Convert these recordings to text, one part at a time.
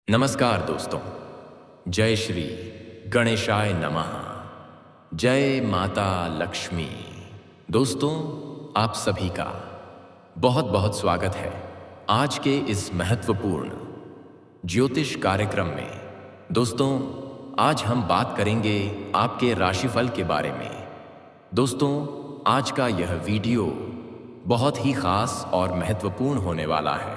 नमस्कार दोस्तों। जय श्री गणेशाय नमः। जय माता लक्ष्मी। दोस्तों, आप सभी का बहुत बहुत स्वागत है आज के इस महत्वपूर्ण ज्योतिष कार्यक्रम में। दोस्तों, आज हम बात करेंगे आपके राशिफल के बारे में। दोस्तों, आज का यह वीडियो बहुत ही खास और महत्वपूर्ण होने वाला है।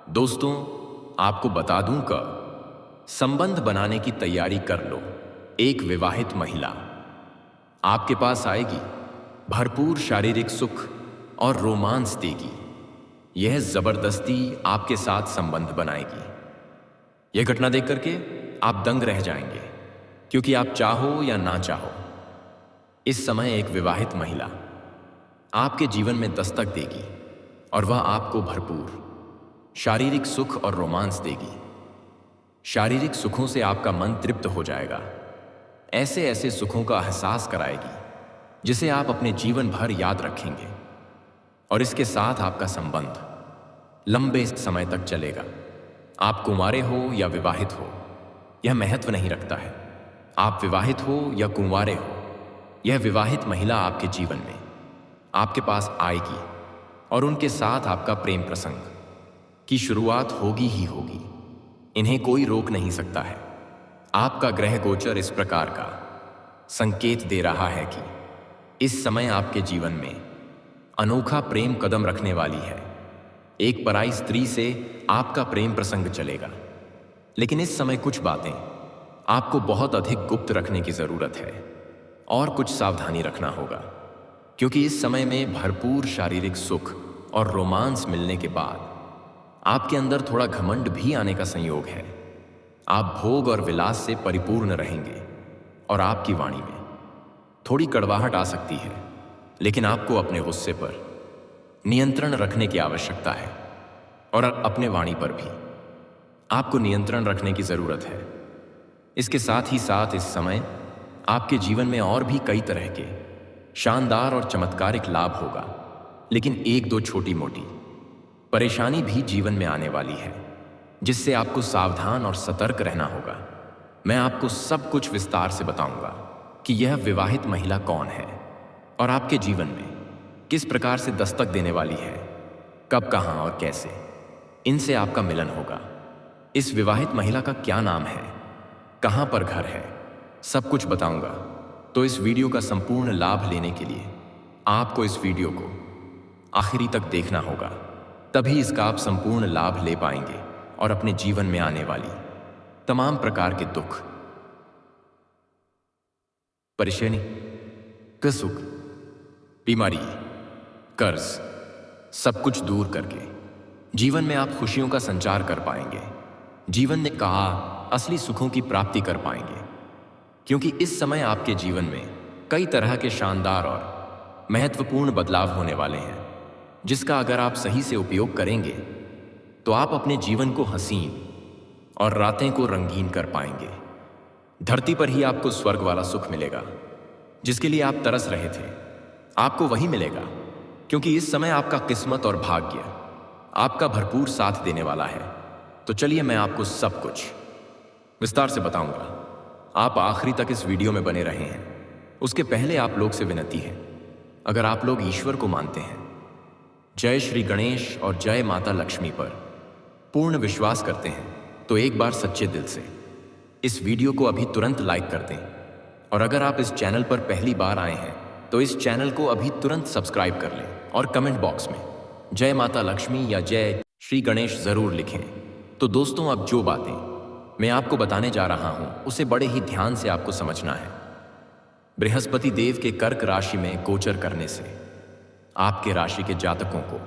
दोस्तों, आपको बता दूं कि संबंध बनाने की तैयारी कर लो। एक विवाहित महिला आपके पास आएगी, भरपूर शारीरिक सुख और रोमांस देगी। यह जबरदस्ती आपके साथ संबंध बनाएगी। यह घटना देख करके आप दंग रह जाएंगे, क्योंकि आप चाहो या ना चाहो, इस समय एक विवाहित महिला आपके जीवन में दस्तक देगी और वह आपको भरपूर शारीरिक सुख और रोमांस देगी। शारीरिक सुखों से आपका मन तृप्त हो जाएगा। ऐसे ऐसे सुखों का एहसास कराएगी जिसे आप अपने जीवन भर याद रखेंगे। और इसके साथ आपका संबंध लंबे समय तक चलेगा। आप कुंवारे हो या विवाहित हो, यह महत्व नहीं रखता है। आप विवाहित हो या कुंवारे हो, यह विवाहित महिला आपके जीवन में आपके पास आएगी और उनके साथ आपका प्रेम प्रसंग की शुरुआत होगी ही होगी। इन्हें कोई रोक नहीं सकता है। आपका ग्रह गोचर इस प्रकार का संकेत दे रहा है कि इस समय आपके जीवन में अनोखा प्रेम कदम रखने वाली है। एक पराई स्त्री से आपका प्रेम प्रसंग चलेगा। लेकिन इस समय कुछ बातें आपको बहुत अधिक गुप्त रखने की जरूरत है और कुछ सावधानी रखना होगा, क्योंकि इस समय में भरपूर शारीरिक सुख और रोमांस मिलने के बाद आपके अंदर थोड़ा घमंड भी आने का संयोग है। आप भोग और विलास से परिपूर्ण रहेंगे और आपकी वाणी में थोड़ी कड़वाहट आ सकती है। लेकिन आपको अपने गुस्से पर नियंत्रण रखने की आवश्यकता है और अपने वाणी पर भी आपको नियंत्रण रखने की जरूरत है। इसके साथ ही साथ इस समय आपके जीवन में और भी कई तरह के शानदार और चमत्कारिक लाभ होगा। लेकिन एक दो छोटी मोटी परेशानी भी जीवन में आने वाली है, जिससे आपको सावधान और सतर्क रहना होगा। मैं आपको सब कुछ विस्तार से बताऊंगा कि यह विवाहित महिला कौन है और आपके जीवन में किस प्रकार से दस्तक देने वाली है, कब, कहां और कैसे इनसे आपका मिलन होगा। इस विवाहित महिला का क्या नाम है, कहां पर घर है, सब कुछ बताऊंगा। तो इस वीडियो का संपूर्ण लाभ लेने के लिए आपको इस वीडियो को आखिरी तक देखना होगा। तभी इसका आप संपूर्ण लाभ ले पाएंगे और अपने जीवन में आने वाली तमाम प्रकार के दुख, परेशानी, सुख, बीमारी, कर्ज, सब कुछ दूर करके जीवन में आप खुशियों का संचार कर पाएंगे। जीवन ने कहा असली सुखों की प्राप्ति कर पाएंगे, क्योंकि इस समय आपके जीवन में कई तरह के शानदार और महत्वपूर्ण बदलाव होने वाले हैं, जिसका अगर आप सही से उपयोग करेंगे तो आप अपने जीवन को हसीन और रातें को रंगीन कर पाएंगे। धरती पर ही आपको स्वर्ग वाला सुख मिलेगा, जिसके लिए आप तरस रहे थे। आपको वही मिलेगा, क्योंकि इस समय आपका किस्मत और भाग्य आपका भरपूर साथ देने वाला है। तो चलिए मैं आपको सब कुछ विस्तार से बताऊंगा। आप आखिरी तक इस वीडियो में बने रहे हैं। उसके पहले आप लोग से विनती है, अगर आप लोग ईश्वर को मानते हैं, जय श्री गणेश और जय माता लक्ष्मी पर पूर्ण विश्वास करते हैं, तो एक बार सच्चे दिल से इस वीडियो को अभी तुरंत लाइक कर दें। और अगर आप इस चैनल पर पहली बार आए हैं तो इस चैनल को अभी तुरंत सब्सक्राइब कर लें और कमेंट बॉक्स में जय माता लक्ष्मी या जय श्री गणेश जरूर लिखें। तो दोस्तों, अब जो बातें मैं आपको बताने जा रहा हूं उसे बड़े ही ध्यान से आपको समझना है। बृहस्पति देव के कर्क राशि में गोचर करने से आपके राशि के जातकों को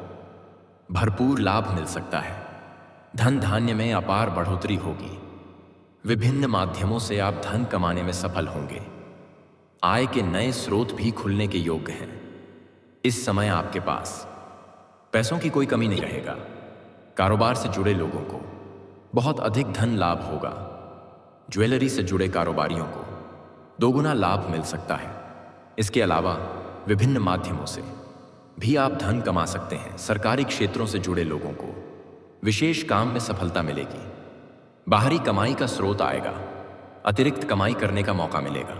भरपूर लाभ मिल सकता है। धन धान्य में अपार बढ़ोतरी होगी। विभिन्न माध्यमों से आप धन कमाने में सफल होंगे। आय के नए स्रोत भी खुलने के योग्य हैं। इस समय आपके पास पैसों की कोई कमी नहीं रहेगा। कारोबार से जुड़े लोगों को बहुत अधिक धन लाभ होगा। ज्वेलरी से जुड़े कारोबारियों को दोगुना लाभ मिल सकता है। इसके अलावा विभिन्न माध्यमों से भी आप धन कमा सकते हैं। सरकारी क्षेत्रों से जुड़े लोगों को विशेष काम में सफलता मिलेगी। बाहरी कमाई का स्रोत आएगा, अतिरिक्त कमाई करने का मौका मिलेगा।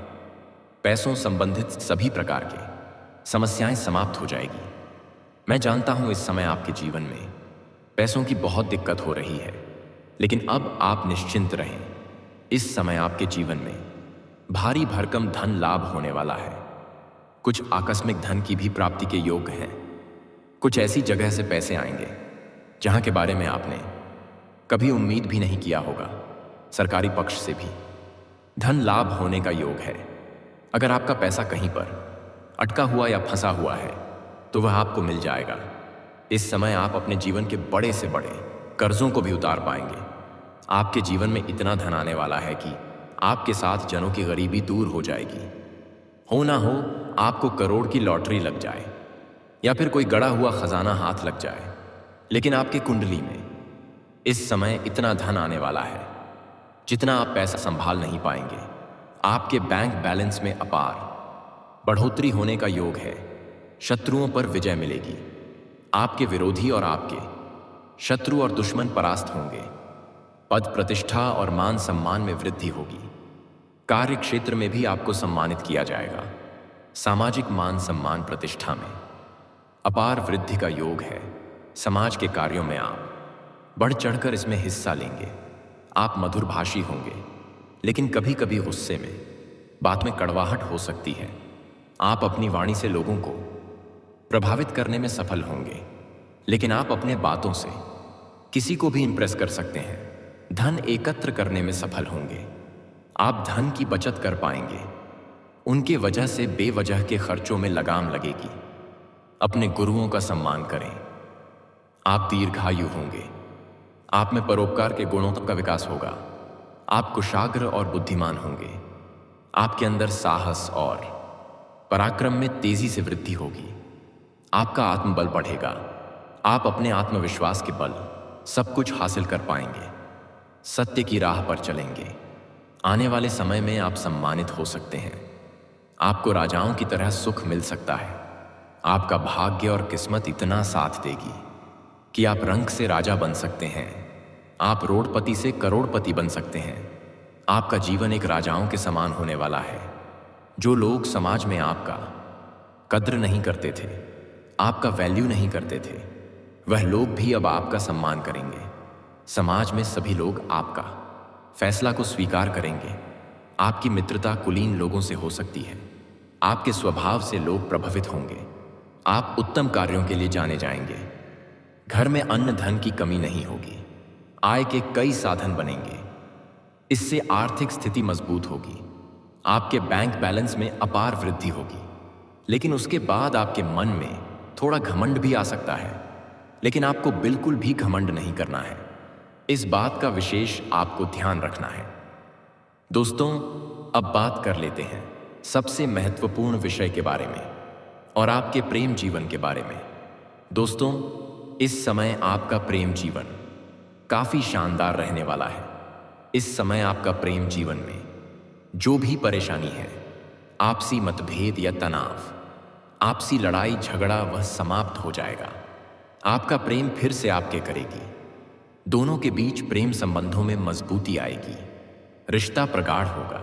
पैसों संबंधित सभी प्रकार के समस्याएं समाप्त हो जाएगी। मैं जानता हूं इस समय आपके जीवन में पैसों की बहुत दिक्कत हो रही है, लेकिन अब आप निश्चिंत रहें। इस समय आपके जीवन में भारी भरकम धन लाभ होने वाला है। कुछ आकस्मिक धन की भी प्राप्ति के योग हैं। कुछ ऐसी जगह से पैसे आएंगे जहां के बारे में आपने कभी उम्मीद भी नहीं किया होगा। सरकारी पक्ष से भी धन लाभ होने का योग है। अगर आपका पैसा कहीं पर अटका हुआ या फंसा हुआ है तो वह आपको मिल जाएगा। इस समय आप अपने जीवन के बड़े से बड़े कर्जों को भी उतार पाएंगे। आपके जीवन में इतना धन आने वाला है कि आपके साथ जनों की गरीबी दूर हो जाएगी। हो ना हो आपको करोड़ की लॉटरी लग जाए या फिर कोई गड़ा हुआ खजाना हाथ लग जाए, लेकिन आपकी कुंडली में इस समय इतना धन आने वाला है जितना आप पैसा संभाल नहीं पाएंगे। आपके बैंक बैलेंस में अपार बढ़ोतरी होने का योग है। शत्रुओं पर विजय मिलेगी। आपके विरोधी और आपके शत्रु और दुश्मन परास्त होंगे। पद प्रतिष्ठा और मान सम्मान में वृद्धि होगी। कार्य क्षेत्र में भी आपको सम्मानित किया जाएगा। सामाजिक मान सम्मान प्रतिष्ठा में अपार वृद्धि का योग है। समाज के कार्यों में आप बढ़ चढ़कर इसमें हिस्सा लेंगे। आप मधुरभाषी होंगे, लेकिन कभी कभी गुस्से में बात में कड़वाहट हो सकती है। आप अपनी वाणी से लोगों को प्रभावित करने में सफल होंगे, लेकिन आप अपने बातों से किसी को भी इंप्रेस कर सकते हैं। धन एकत्र करने में सफल होंगे। आप धन की बचत कर पाएंगे। उनके वजह से बेवजह के खर्चों में लगाम लगेगी। अपने गुरुओं का सम्मान करें। आप दीर्घायु होंगे। आप में परोपकार के गुणों का विकास होगा। आप कुशाग्र और बुद्धिमान होंगे। आपके अंदर साहस और पराक्रम में तेजी से वृद्धि होगी। आपका आत्मबल बढ़ेगा। आप अपने आत्मविश्वास के बल सब कुछ हासिल कर पाएंगे। सत्य की राह पर चलेंगे। आने वाले समय में आप सम्मानित हो सकते हैं। आपको राजाओं की तरह सुख मिल सकता है। आपका भाग्य और किस्मत इतना साथ देगी कि आप रंक से राजा बन सकते हैं। आप रोडपति से करोड़पति बन सकते हैं। आपका जीवन एक राजाओं के समान होने वाला है। जो लोग समाज में आपका कद्र नहीं करते थे, आपका वैल्यू नहीं करते थे, वह लोग भी अब आपका सम्मान करेंगे। समाज में सभी लोग आपका फैसला को स्वीकार करेंगे। आपकी मित्रता कुलीन लोगों से हो सकती है। आपके स्वभाव से लोग प्रभावित होंगे। आप उत्तम कार्यों के लिए जाने जाएंगे। घर में अन्न धन की कमी नहीं होगी। आय के कई साधन बनेंगे। इससे आर्थिक स्थिति मजबूत होगी। आपके बैंक बैलेंस में अपार वृद्धि होगी। लेकिन उसके बाद आपके मन में थोड़ा घमंड भी आ सकता है, लेकिन आपको बिल्कुल भी घमंड नहीं करना है। इस बात का विशेष आपको ध्यान रखना है। दोस्तों, अब बात कर लेते हैं सबसे महत्वपूर्ण विषय के बारे में और आपके प्रेम जीवन के बारे में। दोस्तों, इस समय आपका प्रेम जीवन काफी शानदार रहने वाला है। इस समय आपका प्रेम जीवन में जो भी परेशानी है, आपसी मतभेद या तनाव, आपसी लड़ाई झगड़ा, वह समाप्त हो जाएगा। आपका प्रेम फिर से आपके करेगी। दोनों के बीच प्रेम संबंधों में मजबूती आएगी। रिश्ता प्रगाढ़ होगा।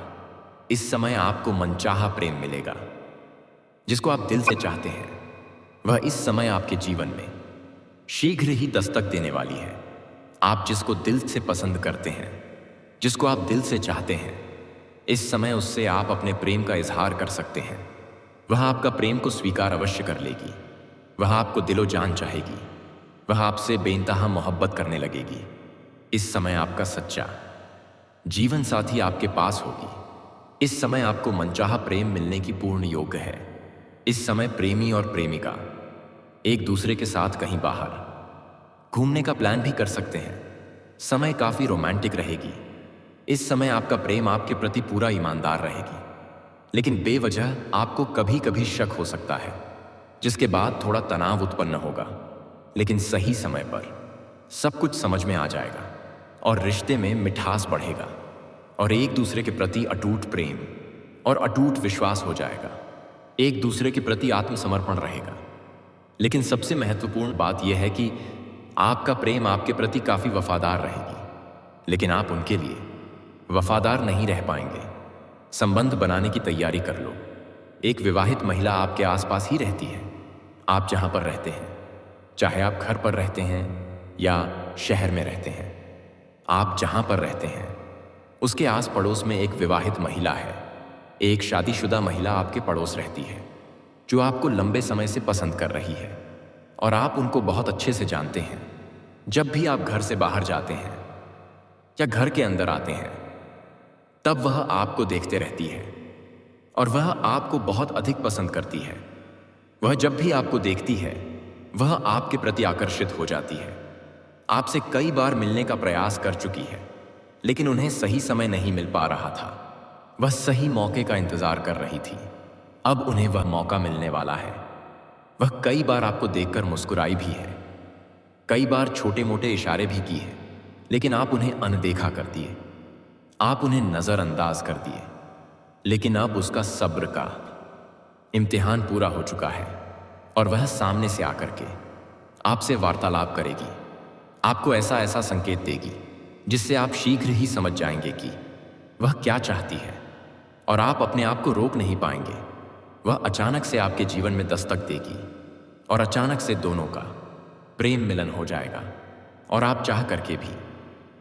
इस समय आपको मनचाहा प्रेम मिलेगा। जिसको आप दिल से चाहते हैं, वह इस समय आपके जीवन में शीघ्र ही दस्तक देने वाली है। आप जिसको दिल से पसंद करते हैं, जिसको आप दिल से चाहते हैं, इस समय उससे आप अपने प्रेम का इजहार कर सकते हैं। वह आपका प्रेम को स्वीकार अवश्य कर लेगी। वह आपको दिलो जान चाहेगी। वह आपसे बेइंतहा मोहब्बत करने लगेगी। इस समय आपका सच्चा जीवन साथी आपके पास होगी। इस समय आपको मनचाहा प्रेम मिलने की पूर्ण योग्य है। इस समय प्रेमी और प्रेमिका एक दूसरे के साथ कहीं बाहर घूमने का प्लान भी कर सकते हैं। समय काफी रोमांटिक रहेगी। इस समय आपका प्रेम आपके प्रति पूरा ईमानदार रहेगी, लेकिन बेवजह आपको कभी कभी शक हो सकता है, जिसके बाद थोड़ा तनाव उत्पन्न होगा। लेकिन सही समय पर सब कुछ समझ में आ जाएगा और रिश्ते में मिठास बढ़ेगा और एक दूसरे के प्रति अटूट प्रेम और अटूट विश्वास हो जाएगा। एक दूसरे के प्रति आत्मसमर्पण रहेगा। लेकिन सबसे महत्वपूर्ण बात यह है कि आपका प्रेम आपके प्रति काफी वफादार रहेगी। लेकिन आप उनके लिए वफादार नहीं रह पाएंगे। संबंध बनाने की तैयारी कर लो। एक विवाहित महिला आपके आसपास ही रहती है, आप जहां पर रहते हैं, चाहे आप घर पर रहते हैं या शहर में रहते हैं। आप जहां पर रहते हैं उसके आस पड़ोस में एक विवाहित महिला है। एक शादीशुदा महिला आपके पड़ोस रहती है जो आपको लंबे समय से पसंद कर रही है और आप उनको बहुत अच्छे से जानते हैं। जब भी आप घर से बाहर जाते हैं या घर के अंदर आते हैं तब वह आपको देखते रहती है और वह आपको बहुत अधिक पसंद करती है। वह जब भी आपको देखती है वह आपके प्रति आकर्षित हो जाती है। आपसे कई बार मिलने का प्रयास कर चुकी है लेकिन उन्हें सही समय नहीं मिल पा रहा था। वह सही मौके का इंतजार कर रही थी। अब उन्हें वह मौका मिलने वाला है। वह कई बार आपको देखकर मुस्कुराई भी है, कई बार छोटे मोटे इशारे भी किए हैं, लेकिन आप उन्हें अनदेखा कर दिए, आप उन्हें नजरअंदाज कर दिए। लेकिन अब उसका सब्र का इम्तिहान पूरा हो चुका है और वह सामने से आकर के आपसे वार्तालाप करेगी, आपको ऐसा ऐसा संकेत देगी जिससे आप शीघ्र ही समझ जाएंगे कि वह क्या चाहती है और आप अपने आप को रोक नहीं पाएंगे। वह अचानक से आपके जीवन में दस्तक देगी और अचानक से दोनों का प्रेम मिलन हो जाएगा और आप चाह करके भी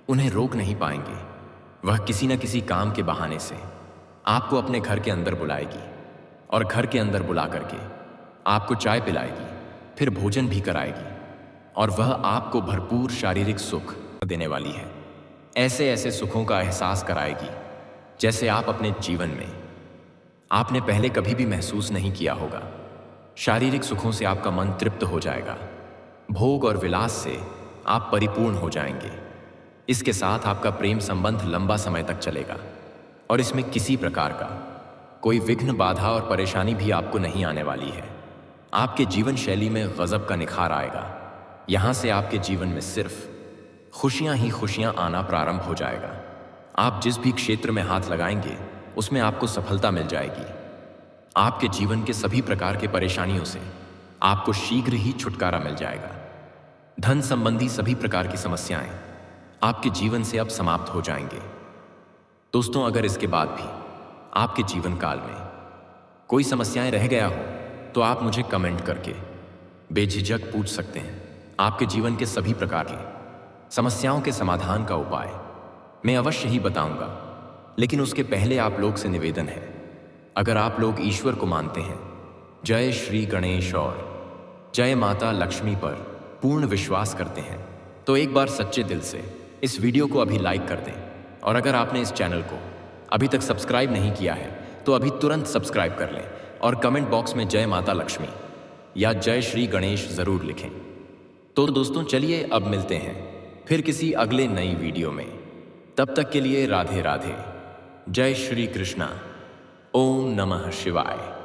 उन्हें रोक नहीं पाएंगे। वह किसी न किसी काम के बहाने से आपको अपने घर के अंदर बुलाएगी और घर के अंदर बुला करके आपको चाय पिलाएगी, फिर भोजन भी कराएगी और वह आपको भरपूर शारीरिक सुख देने वाली है। ऐसे ऐसे सुखों का एहसास कराएगी जैसे आप अपने जीवन में आपने पहले कभी भी महसूस नहीं किया होगा। शारीरिक सुखों से आपका मन तृप्त हो जाएगा, भोग और विलास से आप परिपूर्ण हो जाएंगे। इसके साथ आपका प्रेम संबंध लंबा समय तक चलेगा और इसमें किसी प्रकार का कोई विघ्न, बाधा और परेशानी भी आपको नहीं आने वाली है। आपके जीवन शैली में गजब का निखार आएगा। यहां से आपके जीवन में सिर्फ खुशियां ही खुशियां आना प्रारंभ हो जाएगा। आप जिस भी क्षेत्र में हाथ लगाएंगे उसमें आपको सफलता मिल जाएगी। आपके जीवन के सभी प्रकार के परेशानियों से आपको शीघ्र ही छुटकारा मिल जाएगा। धन संबंधी सभी प्रकार की समस्याएं आपके जीवन से अब समाप्त हो जाएंगे। दोस्तों, अगर इसके बाद भी आपके जीवन काल में कोई समस्याएं रह गया हो तो आप मुझे कमेंट करके बेझिझक पूछ सकते हैं। आपके जीवन के सभी प्रकार की समस्याओं के समाधान का उपाय मैं अवश्य ही बताऊंगा। लेकिन उसके पहले आप लोग से निवेदन है, अगर आप लोग ईश्वर को मानते हैं, जय श्री गणेश और जय माता लक्ष्मी पर पूर्ण विश्वास करते हैं, तो एक बार सच्चे दिल से इस वीडियो को अभी लाइक कर दें। और अगर आपने इस चैनल को अभी तक सब्सक्राइब नहीं किया है तो अभी तुरंत सब्सक्राइब कर लें और कमेंट बॉक्स में जय माता लक्ष्मी या जय श्री गणेश जरूर लिखें। तो दोस्तों, चलिए अब मिलते हैं फिर किसी अगले नई वीडियो में। तब तक के लिए राधे राधे, जय श्री कृष्णा, ओम नमः शिवाय।